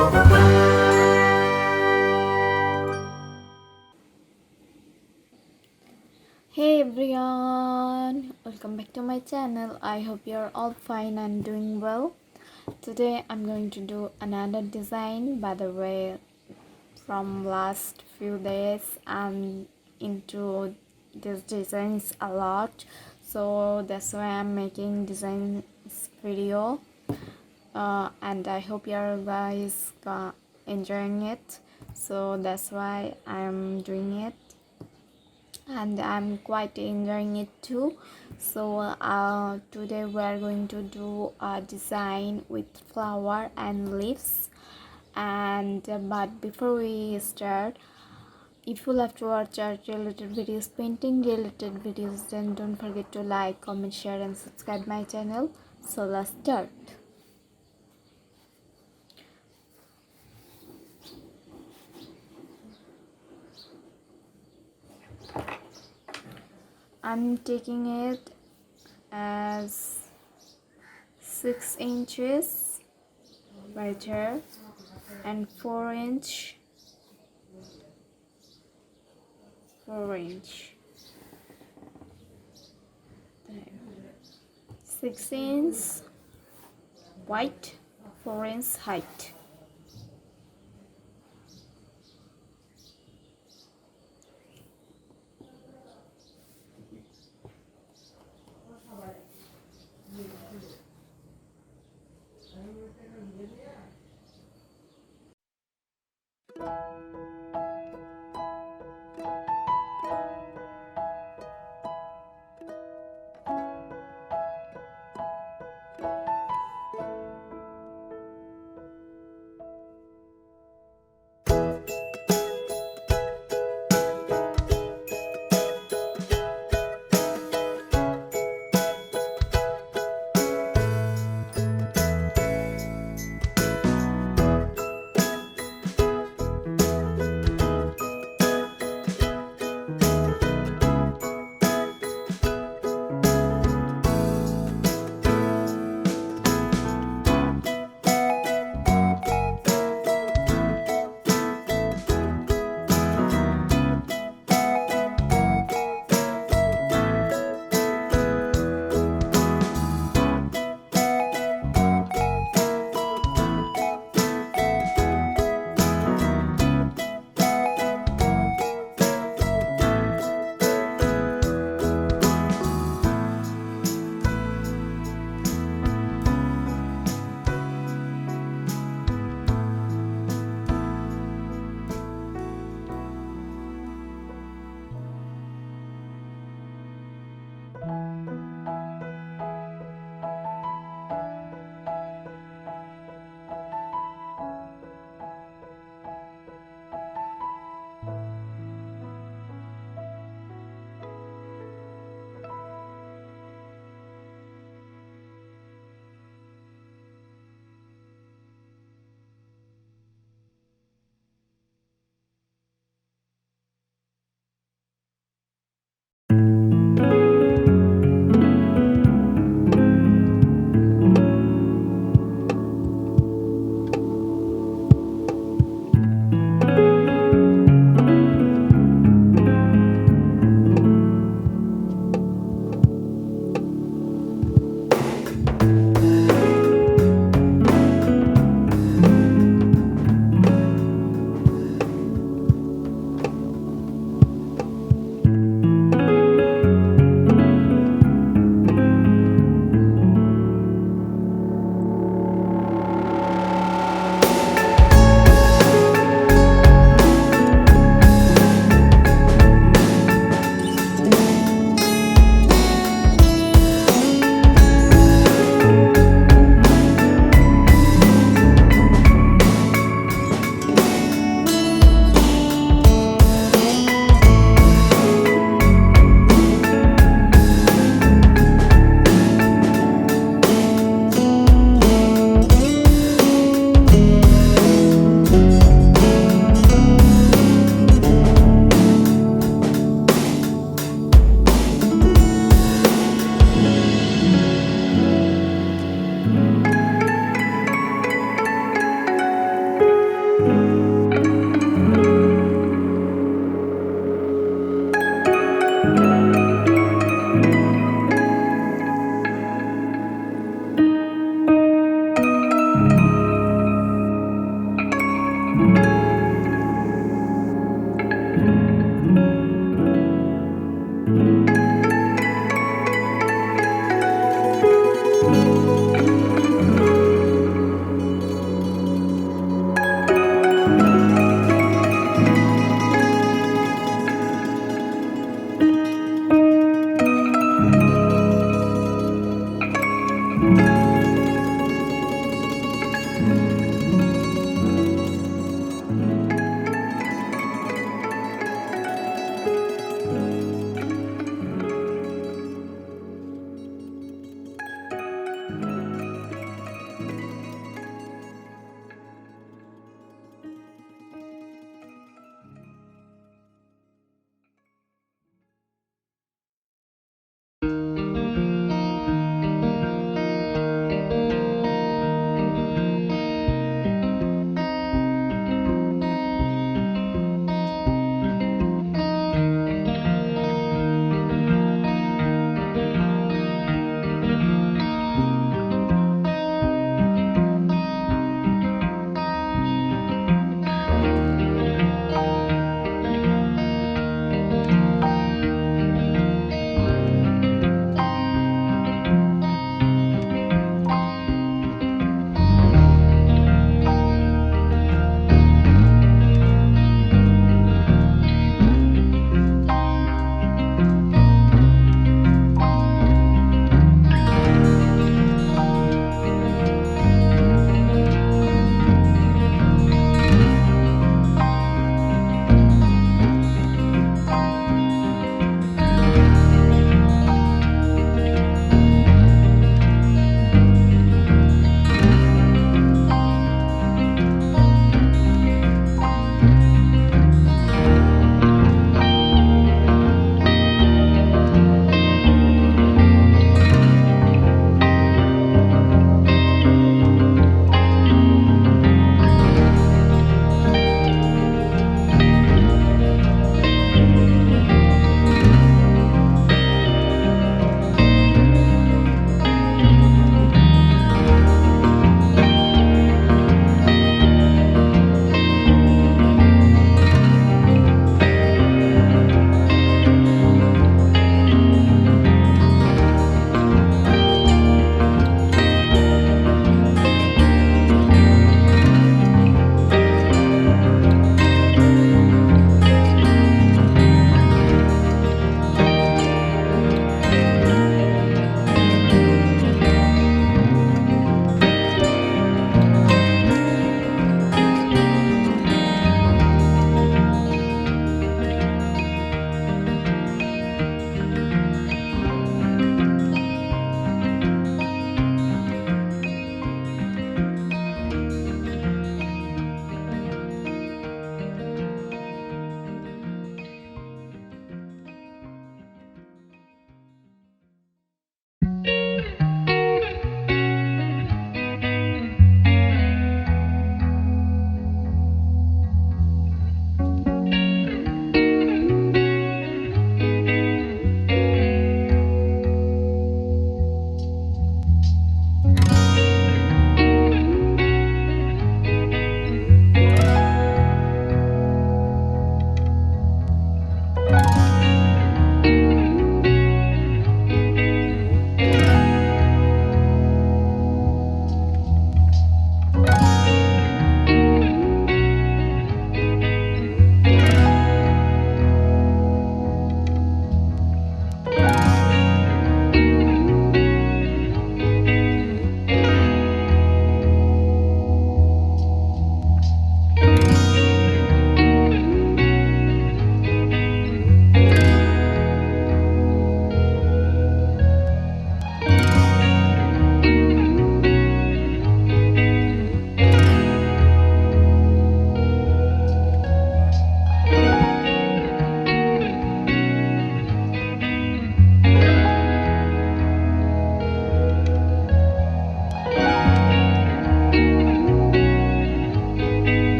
Hey everyone, welcome back to my channel. I hope you're all fine and doing well. Today I'm going to do another design. By the way, from last few days I'm into these designs a lot, so that's why I'm making designs video, and I hope you guys enjoying it. So that's why I'm doing it, and I'm quite enjoying it too. So today we are going to do a design with flower and leaves, and but before we start, if you love to watch art related videos, painting related videos, then don't forget to like, comment, share and subscribe my channel. So let's start. I'm taking it as 6 inches right here and 4 inch 4 inch there. 6 inch white, 4 inch height.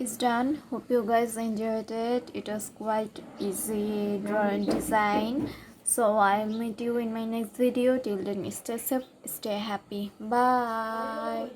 is done. Hope you guys enjoyed it. It was quite easy drawing design. So I'll meet you in my next video. Till then, stay safe, stay happy. Bye.